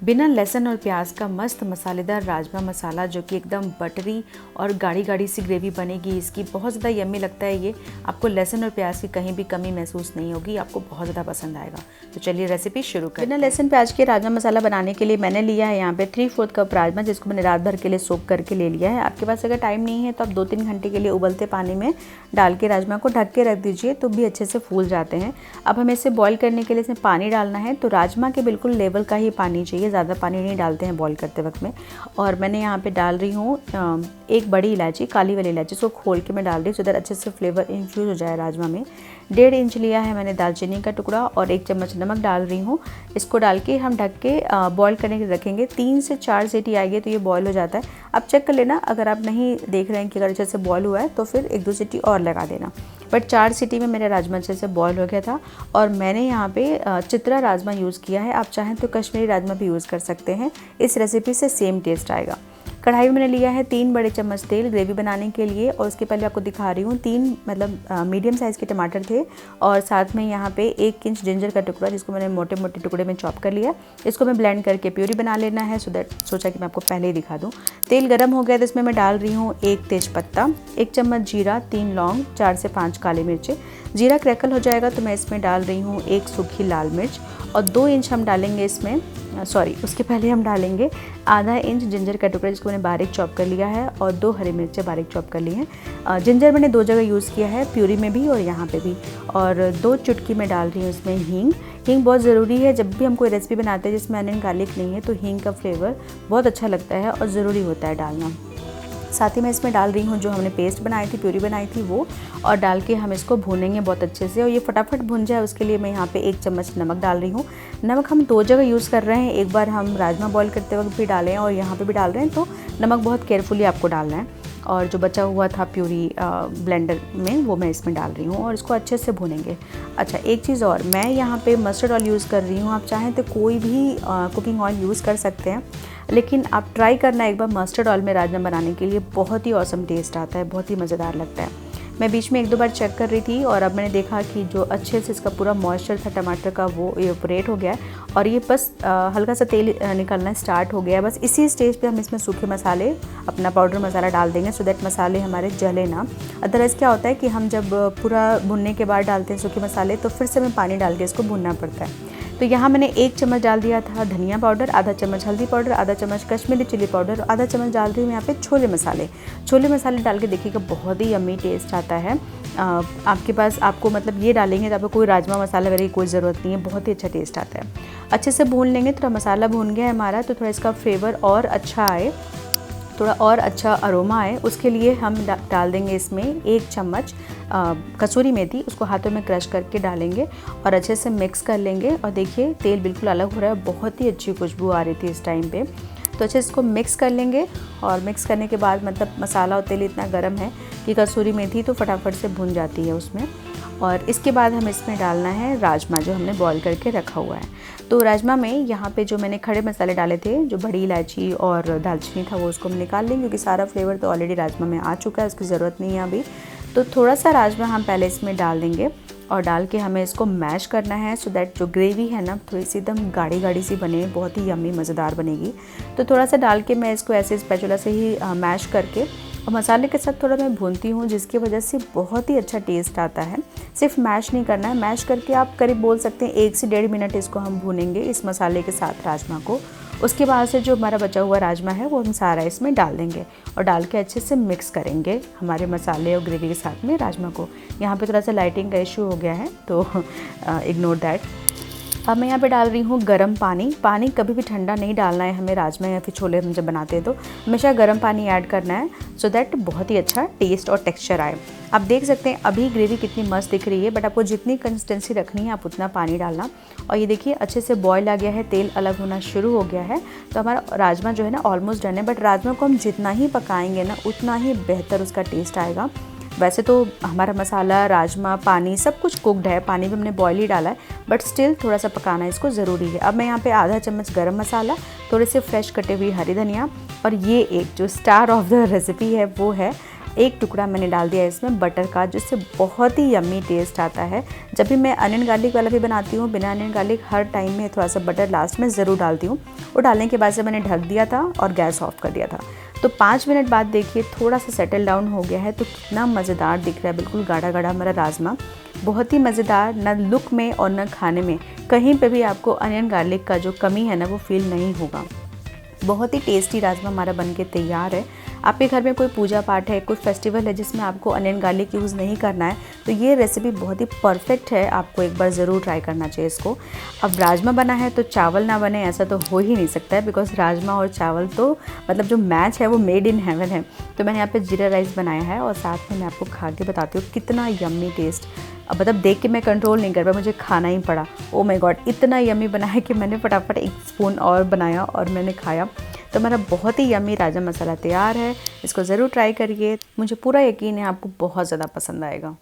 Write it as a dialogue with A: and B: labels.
A: बिना लहसुन और प्याज का मस्त मसालेदार राजमा मसाला जो कि एकदम बटरी और गाढ़ी गाढ़ी सी ग्रेवी बनेगी इसकी, बहुत ज़्यादा यम्मी लगता है ये। आपको लहसुन और प्याज की कहीं भी कमी महसूस नहीं होगी, आपको बहुत ज़्यादा पसंद आएगा। तो चलिए रेसिपी शुरू करें।
B: बिना लहसुन प्याज के राजमा मसाला बनाने के लिए मैंने लिया है यहाँ पे 3/4 कप राजमा, जिसको मैंने रात भर के लिए सोक करके ले लिया है। आपके पास अगर टाइम नहीं है तो आप 2-3 घंटे के लिए उबलते पानी में डाल के राजमा को ढक के रख दीजिए, तो भी अच्छे से फूल जाते हैं। अब हमें इसे बॉईल करने के लिए इसमें पानी डालना है, तो राजमा के बिल्कुल लेवल का ही पानी चाहिए, ज़्यादा पानी नहीं डालते हैं बॉईल करते वक्त में। और मैंने यहाँ पे डाल रही हूँ एक बड़ी इलायची, काली वाली इलायची, इसको खोल के मैं डाल रही हूँ, इधर अच्छे से फ्लेवर इन्फ्यूज़ हो जाए राजमा में। 1.5 इंच लिया है मैंने दालचीनी का टुकड़ा और 1 चम्मच नमक डाल रही हूँ। इसको डाल के हम ढक के बॉईल करने के रखेंगे। 3 से 4 सीटी आएगी तो ये बॉईल हो जाता है। आप चेक कर लेना, अगर आप नहीं देख रहे हैं कि अगर अच्छे से बॉईल हुआ है तो फिर 1-2 सीटी और लगा देना। बट 4 सीटी में मेरा राजमा अच्छे से बॉईल हो गया था। और मैंने यहाँ पे चित्रा राजमा यूज़ किया है, आप चाहें तो कश्मीरी राजमा भी यूज़ कर सकते हैं। इस रेसिपी से सेम टेस्ट आएगा। कढ़ाई में मैंने लिया है 3 बड़े चम्मच तेल ग्रेवी बनाने के लिए, और उसके पहले आपको दिखा रही हूँ 3 मीडियम साइज़ के टमाटर थे, और साथ में यहाँ पे 1 इंच जिंजर का टुकड़ा, जिसको मैंने मोटे मोटे टुकड़े में चॉप कर लिया। इसको मैं ब्लेंड करके प्यूरी बना लेना है, सो दैट सोचा कि मैं आपको पहले ही दिखा दूँ। तेल गर्म हो गया तो इसमें मैं डाल रही हूँ 1 तेज़पत्ता, 1 चम्मच जीरा, 3 लौंग, 4 से 5 काली मिर्चें। जीरा क्रैकल हो जाएगा तो मैं इसमें डाल रही हूँ 1 सूखी लाल मिर्च, और 2 इंच हम डालेंगे इसमें, उसके पहले हम डालेंगे आधा इंच जिंजर का टुकड़ा, जिसको मैंने बारीक चॉप कर लिया है, और 2 हरी मिर्चें बारीक चॉप कर ली हैं। जिंजर मैंने 2 जगह यूज़ किया है, प्यूरी में भी और यहाँ पे भी। और 2 चुटकी मैं डाल रही हूँ इसमें हींग। हींग बहुत ज़रूरी है, जब भी हम कोई रेसिपी बनाते हैं जिसमें अनियन गार्लिक नहीं है तो हींग का फ्लेवर बहुत अच्छा लगता है और ज़रूरी होता है डालना। साथ ही मैं इसमें डाल रही हूँ जो हमने पेस्ट बनाई थी, प्यूरी बनाई थी वो, और डाल के हम इसको भूनेंगे बहुत अच्छे से। और ये फटाफट भुन जाए उसके लिए मैं यहाँ पे 1 चम्मच नमक डाल रही हूँ। नमक हम 2 जगह यूज़ कर रहे हैं, एक बार हम राजमा बॉईल करते वक्त भी डालें और यहाँ पे भी डाल रहे हैं, तो नमक बहुत केयरफुली आपको डालना है। और जो बचा हुआ था प्यूरी ब्लेंडर में, वो मैं इसमें डाल रही हूँ और इसको अच्छे से भूनेंगे। अच्छा, एक चीज़ और, मैं यहाँ पे मस्टर्ड ऑयल यूज़ कर रही हूँ, आप चाहें तो कोई भी कुकिंग ऑयल यूज़ कर सकते हैं, लेकिन आप ट्राई करना एक बार मस्टर्ड ऑयल में राजमा बनाने के लिए, बहुत ही ऑसम टेस्ट आता है, बहुत ही मज़ेदार लगता है। मैं बीच में 1-2 बार चेक कर रही थी और अब मैंने देखा कि जो अच्छे से इसका पूरा मॉइस्चर था टमाटर का वो इवेपोरेट हो गया है, और ये बस हल्का सा तेल निकलना स्टार्ट हो गया है। बस इसी स्टेज पे हम इसमें सूखे मसाले, अपना पाउडर मसाला डाल देंगे, सो दैट मसाले हमारे जले ना। अदरवाइज़ क्या होता है कि हम जब पूरा भुनने के बाद डालते हैं सूखे मसाले, तो फिर से हमें पानी डाल के इसको भुनना पड़ता है। तो यहाँ मैंने 1 चम्मच डाल दिया था धनिया पाउडर, आधा चम्मच हल्दी पाउडर, आधा चम्मच कश्मीरी चिली पाउडर, आधा चम्मच डाल रही हूँ यहाँ पे छोले मसाले। छोले मसाले डाल के देखिएगा बहुत ही यम्मी टेस्ट आता है। आपके पास आपको मतलब ये डालेंगे तो आपको कोई राजमा मसाला वगैरह की कोई ज़रूरत नहीं है, बहुत ही अच्छा टेस्ट आता है। अच्छे से भून लेंगे, थोड़ा मसाला भून गया है हमारा, तो थोड़ा इसका फ्लेवर और अच्छा आए, थोड़ा और अच्छा अरोमा आए, उसके लिए हम डाल देंगे इसमें 1 चम्मच कसूरी मेथी, उसको हाथों में क्रश करके डालेंगे और अच्छे से मिक्स कर लेंगे। और देखिए तेल बिल्कुल अलग हो रहा है, बहुत ही अच्छी खुशबू आ रही थी इस टाइम पे। तो अच्छे से इसको मिक्स कर लेंगे, और मिक्स करने के बाद मतलब मसाला और तेल इतना गर्म है कि कसूरी मेथी तो फटाफट से भुन जाती है उसमें। और इसके बाद हम इसमें डालना है राजमा जो हमने बॉईल करके रखा हुआ है। तो राजमा में यहाँ पे जो मैंने खड़े मसाले डाले थे, जो बड़ी इलायची और दालचीनी था, वो उसको हम निकाल लेंगे, क्योंकि सारा फ्लेवर तो ऑलरेडी राजमा में आ चुका है, उसकी ज़रूरत नहीं है अभी। तो थोड़ा सा राजमा हम पहले इसमें डाल देंगे, और डाल के हमें इसको मैश करना है, सो दैट जो ग्रेवी है ना थोड़ी सी एकदम गाढ़ी गाढ़ी सी बने, बहुत ही यम्मी मज़ेदार बनेगी। तो थोड़ा सा डाल के मैं इसको ऐसे स्पैचुला से ही मैश करके और मसाले के साथ थोड़ा मैं भूनती हूँ, जिसकी वजह से बहुत ही अच्छा टेस्ट आता है। सिर्फ मैश नहीं करना है, मैश करके आप करीब बोल सकते हैं 1 से 1.5 मिनट इसको हम भूनेंगे इस मसाले के साथ राजमा को। उसके बाद से जो हमारा बचा हुआ राजमा है वो हम सारा इसमें डाल देंगे और डाल के अच्छे से मिक्स करेंगे हमारे मसाले और ग्रेवी के साथ में राजमा को। यहाँ पे थोड़ा सा लाइटिंग का इशू हो गया है, तो इग्नोर दैट। अब मैं यहाँ पे डाल रही हूँ गरम पानी। पानी कभी भी ठंडा नहीं डालना है हमें, राजमा या फिर छोले हम जब बनाते हैं तो हमेशा गर्म पानी ऐड करना है, सो दैट बहुत ही अच्छा टेस्ट और टेक्सचर आए। आप देख सकते हैं अभी ग्रेवी कितनी मस्त दिख रही है, बट आपको जितनी कंसिस्टेंसी रखनी है आप उतना पानी डालना। और ये देखिए अच्छे से बॉयल आ गया है, तेल अलग होना शुरू हो गया है, तो हमारा राजमा जो है ना ऑलमोस्ट डन है। बट राजमा को हम जितना ही पकाएंगे ना उतना ही बेहतर उसका टेस्ट आएगा। वैसे तो हमारा मसाला, राजमा, पानी सब कुछ कुकड है, पानी भी हमने बॉयल ही डाला है, बट स्टिल थोड़ा सा पकाना इसको ज़रूरी है। अब मैं यहाँ पे आधा चम्मच गरम मसाला, थोड़े से फ्रेश कटे हुई हरी धनिया, और ये एक जो स्टार ऑफ द रेसिपी है वो है एक टुकड़ा मैंने डाल दिया इसमें बटर का, जिससे बहुत ही यम्मी टेस्ट आता है। जब भी मैं अनियन गार्लिक वाला भी बनाती हूँ बिना अनियन गार्लिक, हर टाइम में थोड़ा सा बटर लास्ट में ज़रूर डालती हूँ। वो डालने के बाद से मैंने ढक दिया था और गैस ऑफ कर दिया था। तो 5 मिनट बाद देखिए थोड़ा सा सेटल डाउन हो गया है, तो कितना मज़ेदार दिख रहा है, बिल्कुल गाढ़ा गाढ़ा हमारा राजमा। बहुत ही मज़ेदार, ना लुक में और ना खाने में कहीं पे भी आपको अनियन गार्लिक का जो कमी है ना वो फील नहीं होगा। बहुत ही टेस्टी राजमा हमारा बनके तैयार है। आपके घर में कोई पूजा पाठ है, कोई फेस्टिवल है जिसमें आपको अनियन गार्लिक यूज़ नहीं करना है, तो ये रेसिपी बहुत ही परफेक्ट है। आपको एक बार ज़रूर ट्राई करना चाहिए इसको। अब राजमा बना है तो चावल ना बने ऐसा तो हो ही नहीं सकता है, बिकॉज राजमा और चावल तो मतलब जो मैच है वो मेड इन हेवन है। तो मैंने यहाँ पे जीरा राइस बनाया है और साथ में मैं आपको खा के बताती हूँ कितना यम्मी टेस्ट। अब मतलब देख के मैं कंट्रोल नहीं कर पाया, मुझे खाना ही पड़ा। ओ माय गॉड, इतना यम्मी बना है कि मैंने फटाफट 1 स्पून और बनाया और मैंने खाया। तो मेरा बहुत ही यम्मी राजमा मसाला तैयार है। इसको ज़रूर ट्राई करिए, मुझे पूरा यकीन है आपको बहुत ज़्यादा पसंद आएगा।